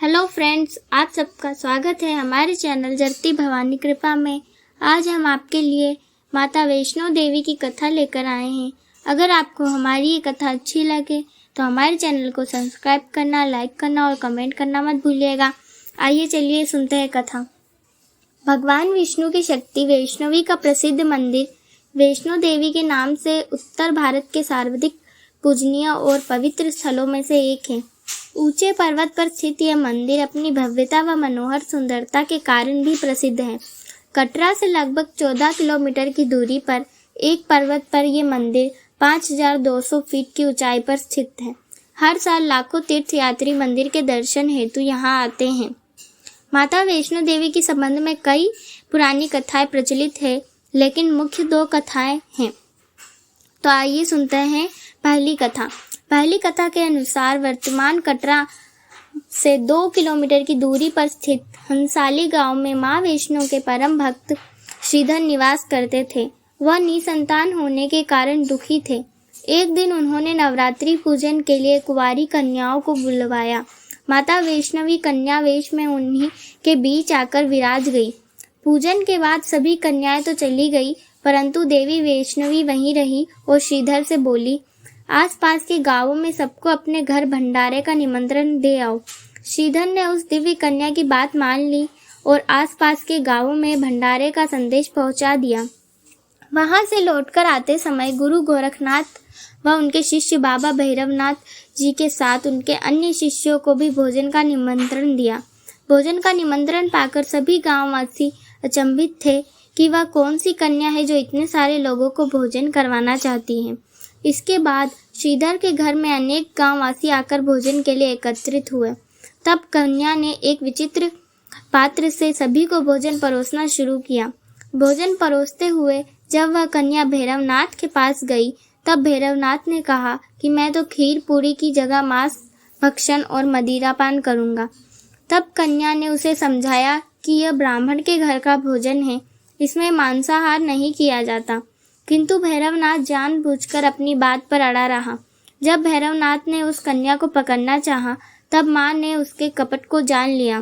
Hello friends, आप सबका स्वागत है हमारे चैनल जरती भवानी कृपा में। आज हम आपके लिए माता वैष्णो देवी की कथा लेकर आए हैं। अगर आपको हमारी ये कथा अच्छी लगे तो हमारे चैनल को सब्सक्राइब करना, लाइक करना और कमेंट करना मत भूलिएगा। आइए चलिए सुनते हैं कथा। भगवान विष्णु की शक्ति वैष्णवी का प्रसिद्ध मंदिर वैष्णो देवी के नाम से उत्तर भारत के सर्वाधिक पूजनीय और पवित्र स्थलों में से एक है। ऊंचे पर्वत पर स्थित यह मंदिर अपनी भव्यता व मनोहर सुंदरता के कारण भी प्रसिद्ध है। कटरा से लगभग 14 किलोमीटर की दूरी पर एक पर्वत पर यह मंदिर 5200 फीट की ऊंचाई पर स्थित है। हर साल लाखों तीर्थयात्री मंदिर के दर्शन हेतु यहाँ आते हैं। माता वैष्णो देवी के संबंध में कई पुरानी कथाएं प्रचलित है, लेकिन मुख्य दो कथाएं हैं। तो आइए सुनते हैं पहली कथा के अनुसार वर्तमान कटरा से 2 किलोमीटर की दूरी पर स्थित हंसाली गांव में मां वैष्णो के परम भक्त श्रीधर निवास करते थे। वह निसंतान होने के कारण दुखी थे। एक दिन उन्होंने नवरात्रि पूजन के लिए कुंवारी कन्याओं को बुलवाया। माता वैष्णवी कन्या वेश में उन्हीं के बीच आकर विराज गई। पूजन के बाद सभी कन्याएं तो चली गई, परंतु देवी वैष्णवी वहीं रही और श्रीधर से बोली, आसपास के गांवों में सबको अपने घर भंडारे का निमंत्रण दे आओ। श्रीधर ने उस दिव्य कन्या की बात मान ली और आसपास के गांवों में भंडारे का संदेश पहुंचा दिया। वहां से लौटकर आते समय गुरु गोरखनाथ व उनके शिष्य बाबा भैरवनाथ जी के साथ उनके अन्य शिष्यों को भी भोजन का निमंत्रण दिया। भोजन का निमंत्रण पाकर सभी गांववासी अचंभित थे कि वह कौन सी कन्या है जो इतने सारे लोगों को भोजन करवाना चाहती है। इसके बाद श्रीधर के घर में अनेक गांववासी आकर भोजन के लिए एकत्रित हुए। तब कन्या ने एक विचित्र पात्र से सभी को भोजन परोसना शुरू किया। भोजन परोसते हुए जब वह कन्या भैरवनाथ के पास गई, तब भैरवनाथ ने कहा कि मैं तो खीर पूरी की जगह मांस भक्षण और मदिरा पान करूंगा। तब कन्या ने उसे समझाया कि यह ब्राह्मण के घर का भोजन है, इसमें मांसाहार नहीं किया जाता। किंतु भैरवनाथ जानबूझकर अपनी बात पर अड़ा रहा। जब भैरवनाथ ने उस कन्या को पकड़ना चाहा, तब मां ने उसके कपट को जान लिया।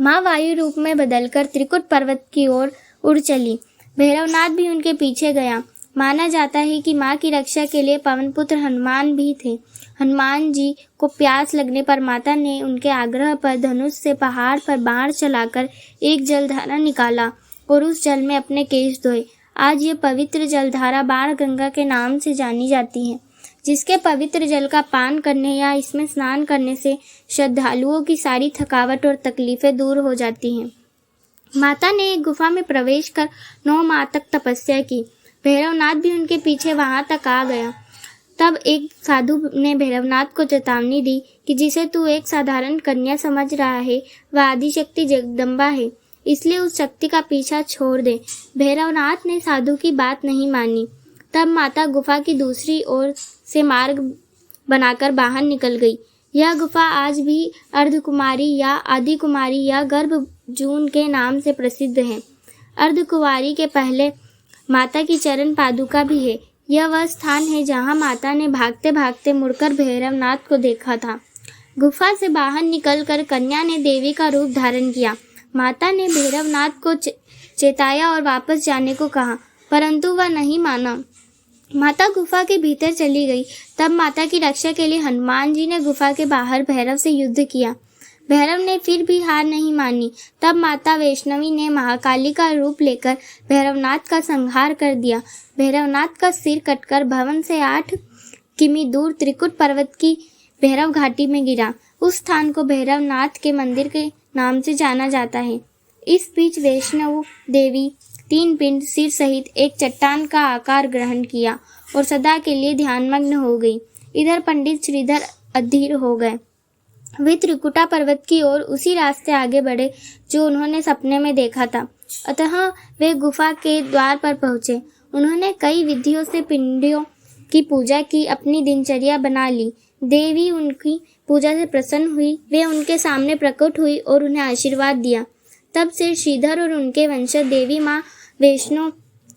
मां वायु रूप में बदलकर त्रिकुट पर्वत की ओर उड़ चली। भैरवनाथ भी उनके पीछे गया। माना जाता है कि मां की रक्षा के लिए पवन पुत्र हनुमान भी थे। हनुमान जी को प्यास लगने पर माता ने उनके आग्रह पर धनुष से पहाड़ पर बाण चलाकर एक जलधारा निकाला और उस जल में अपने केश धोए। आज ये पवित्र जलधारा बाण गंगा के नाम से जानी जाती है, जिसके पवित्र जल का पान करने या इसमें स्नान करने से श्रद्धालुओं की सारी थकावट और तकलीफें दूर हो जाती हैं। माता ने एक गुफा में प्रवेश कर 9 माह तक तपस्या की। भैरवनाथ भी उनके पीछे वहां तक आ गया। तब एक साधु ने भैरवनाथ को चेतावनी दी कि जिसे तू एक साधारण कन्या समझ रहा है, वह आदिशक्ति जगदम्बा है, इसलिए उस शक्ति का पीछा छोड़ दे। भैरवनाथ ने साधु की बात नहीं मानी। तब माता गुफा की दूसरी ओर से मार्ग बनाकर बाहर निकल गई। यह गुफा आज भी अर्धकुमारी या आदि कुमारी या गर्भ जून के नाम से प्रसिद्ध है। अर्धकुमारी के पहले माता की चरण पादुका भी है। यह वह स्थान है जहां माता ने भागते भागते मुड़कर भैरवनाथ को देखा था। गुफा से बाहर निकलकर कन्या ने देवी का रूप धारण किया। माता ने भैरवनाथ को चेताया और वापस जाने को कहा, परंतु वह नहीं माना। माता गुफा के भीतर चली गई। तब माता की रक्षा के लिए हनुमान जी ने गुफा के बाहर भैरव से युद्ध किया। भैरव ने फिर भी हार नहीं मानी। तब माता वैष्णवी ने महाकाली का रूप लेकर भैरवनाथ का संहार कर दिया। भैरवनाथ का सिर कटकर भवन से 8 किमी दूर त्रिकुट पर्वत की भैरव घाटी में गिरा। उस स्थान को भैरवनाथ के मंदिर के नाम से जाना जाता है। इस बीच वैष्णो देवी 3 पिंड सिर सहित एक चट्टान का आकार ग्रहण किया और सदा के लिए ध्यानमग्न हो गई। इधर पंडित श्रीधर अधीर हो गए। वे त्रिकुटा पर्वत की ओर उसी रास्ते आगे बढ़े जो उन्होंने सपने में देखा था। अतः वे गुफा के द्वार पर पहुंचे। उन्होंने कई विधियों से पिंडियों की पूजा की, अपनी दिनचर्या बना ली। देवी उनकी पूजा से प्रसन्न हुई। वे उनके सामने प्रकट हुई और उन्हें आशीर्वाद दिया। तब से श्रीधर और उनके वंशज देवी माँ वैष्णो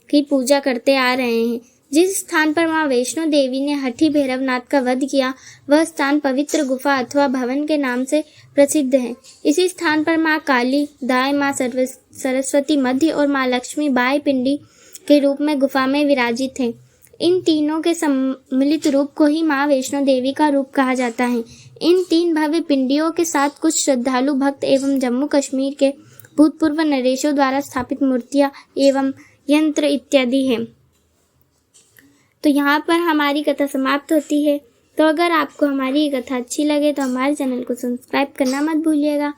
की पूजा करते आ रहे हैं। जिस स्थान पर माँ वैष्णो देवी ने हठी भैरवनाथ का वध किया वह स्थान पवित्र गुफा अथवा भवन के नाम से प्रसिद्ध है। इसी स्थान पर माँ काली, दाएं माँ सरस्वती मध्य और माँ लक्ष्मी बाएं पिंडी के रूप में गुफा में विराजित है। इन तीनों के सम्मिलित रूप को ही माँ वैष्णो देवी का रूप कहा जाता है। इन 3 भव्य पिंडियों के साथ कुछ श्रद्धालु भक्त एवं जम्मू कश्मीर के भूतपूर्व नरेशों द्वारा स्थापित मूर्तियां एवं यंत्र इत्यादि हैं। तो यहाँ पर हमारी कथा समाप्त होती है। तो अगर आपको हमारी ये कथा अच्छी लगे तो हमारे चैनल को सब्सक्राइब करना मत भूलिएगा।